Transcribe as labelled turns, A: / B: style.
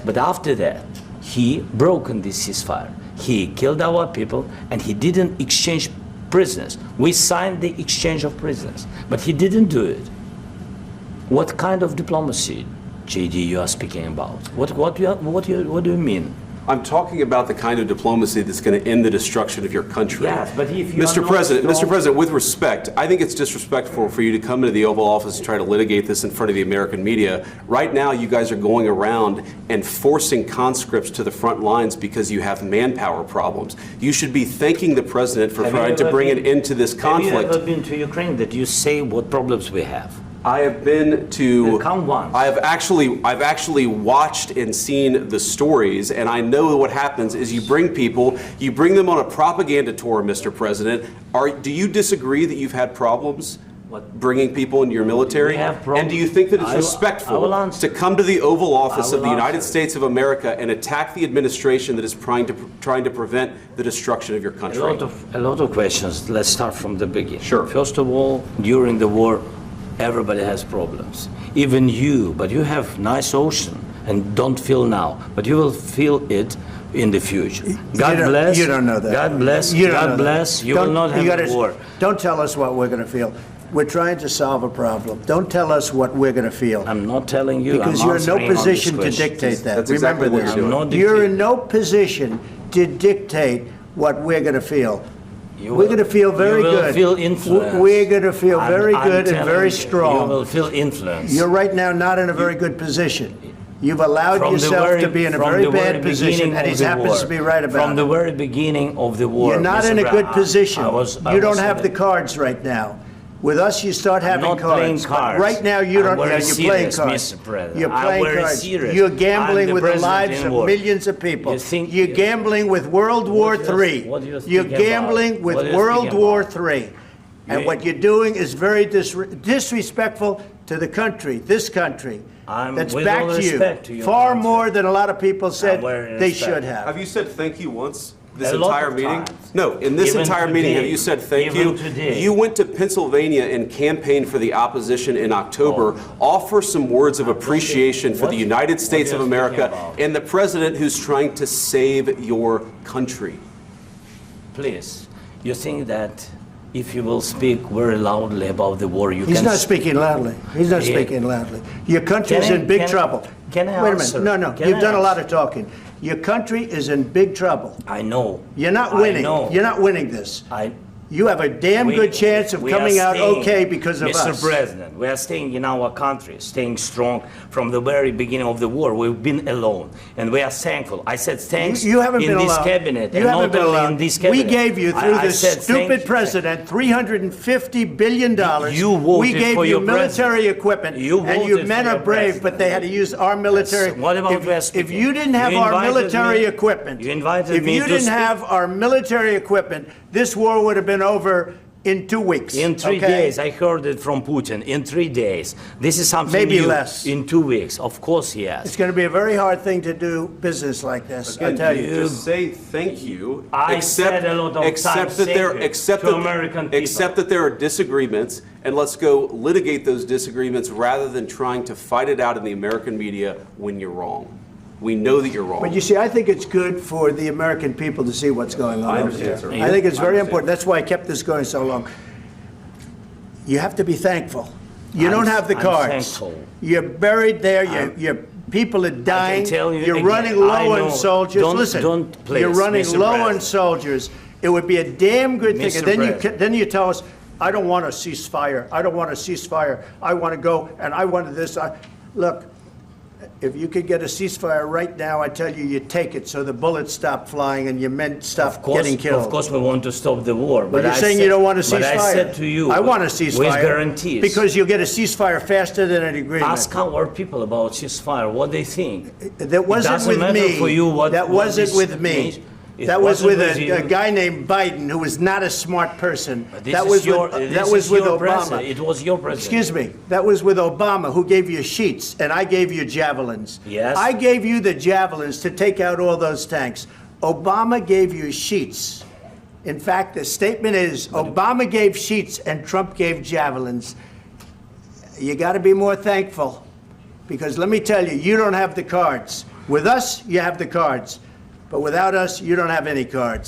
A: But after that, he broken this ceasefire. He killed our people, and he didn't exchange prisoners. We signed the exchange of prisoners, but he didn't do it. What kind of diplomacy, JD, you are speaking about? What do you mean?
B: I'm talking about the kind of diplomacy that's going to end the destruction of your country.
A: Yes, but if you
B: Mr. President, with respect, I think it's disrespectful for you to come into the Oval Office and try to litigate this in front of the American media. Right now, you guys are going around and forcing conscripts to the front lines because you have manpower problems. You should be thanking the President for trying to bring an end to this conflict.
A: Have you ever been to Ukraine that you say what problems we have?
B: I have been to.
A: Count once.
B: I've actually watched and seen the stories, and I know what happens is you bring people, you bring them on a propaganda tour, Mr. President. Do you disagree that you've had problems bringing people into your military? And do you think that it's respectful to come to the Oval Office of the United States of America and attack the administration that is trying to prevent the destruction of your country?
A: A lot of questions. Let's start from the beginning.
B: Sure.
A: First of all, during the war, everybody has problems, even you, but you have nice ocean and don't feel now, but you will feel it in the future. God bless.
C: You don't know that.
A: God bless. God bless. You will not have a war.
C: Don't tell us what we're going to feel. We're trying to solve a problem. Don't tell us what we're going to feel.
A: I'm not telling you.
C: Because you're in no position to dictate that. Remember this. You're in no position to dictate what we're going to feel. We're going to feel very good.
A: You will feel influence.
C: We're going to feel very good and very strong.
A: You will feel influence.
C: You're right now not in a very good position. You've allowed yourself to be in a very bad position, and he happens to be right about it.
A: From the very beginning of the war.
C: You're not in a good position. You don't have the cards right now. With us, you start having cards. But right now, you don't. You're playing cards. You're playing cards. You're gambling with the lives of millions of people. You're gambling with World War III. You're gambling with World War III. And what you're doing is very disrespectful to the country, this country, that's backed you far more than a lot of people said they should have.
B: Have you said thank you once? This entire meeting? No, in this entire meeting, have you said thank you? You went to Pennsylvania and campaigned for the opposition in October. Offer some words of appreciation for the United States of America and the president who's trying to save your country.
A: Please, you think that if you will speak very loudly about the war, you can...
C: He's not speaking loudly. He's not speaking loudly. Your country is in big trouble.
A: Can I
C: Wait a minute. No, you've done a lot of talking. Your country is in big trouble.
A: I know.
C: You're not winning. You're not winning this. You have a damn good chance of coming out okay because of us.
A: Mr. President, we are staying in our country, staying strong from the very beginning of the war. We've been alone, and we are thankful. I said thanks
C: you haven't
A: in
C: been
A: this
C: alone.
A: cabinet,
C: you
A: and
C: haven't
A: not
C: been
A: only
C: alone.
A: in this cabinet.
C: We gave you, through this stupid president, $350 billion.
A: You voted
C: we gave
A: for
C: you
A: your
C: military equipment, and your men are brave, but they had to use our military.
A: Yes. What about
C: if you didn't have our military equipment, if you didn't have our military equipment, this war would have been over in 2 weeks.
A: In 3 days. I heard it from Putin. In 3 days. This is something
C: maybe
A: new.
C: Less.
A: In 2 weeks. Of course, yes.
C: It's going to be a very hard thing to do business like this.
B: Again,
C: I tell you.
B: Just say thank you.
A: I said a lot of times
B: accept that there are disagreements, and let's go litigate those disagreements rather than trying to fight it out in the American media when you're wrong. We know that you're wrong.
C: But you see, I think it's good for the American people to see what's going on.
B: I understand, sir.
C: I think it's very important. That's why I kept this going so long. You have to be thankful. You don't have the cards. You're buried there. Your people are dying. You're running low on soldiers. Listen, you're running low on soldiers. It would be a damn good thing. And then you tell us, I don't want a ceasefire. I don't want a ceasefire. I want to go and I want this. Look. If you could get a ceasefire right now, I tell you, you take it so the bullets stop flying and your men stop getting killed.
A: Of course, we want to stop the war.
C: But you're saying you don't want a ceasefire.
A: But I said to you,
C: I want a ceasefire.
A: With guarantees.
C: Because you'll get a ceasefire faster than an agreement.
A: Ask our people about ceasefire, what they think.
C: That wasn't with me.
A: For you what,
C: that wasn't with me. That was with a guy named Biden, who was not a smart person. That was with Obama.
A: It was your president.
C: Excuse me. That was with Obama, who gave you sheets, and I gave you javelins.
A: Yes.
C: I gave you the javelins to take out all those tanks. Obama gave you sheets. In fact, the statement is Obama gave sheets and Trump gave javelins. You got to be more thankful, because let me tell you, you don't have the cards. With us, you have the cards. But without us, you don't have any cards.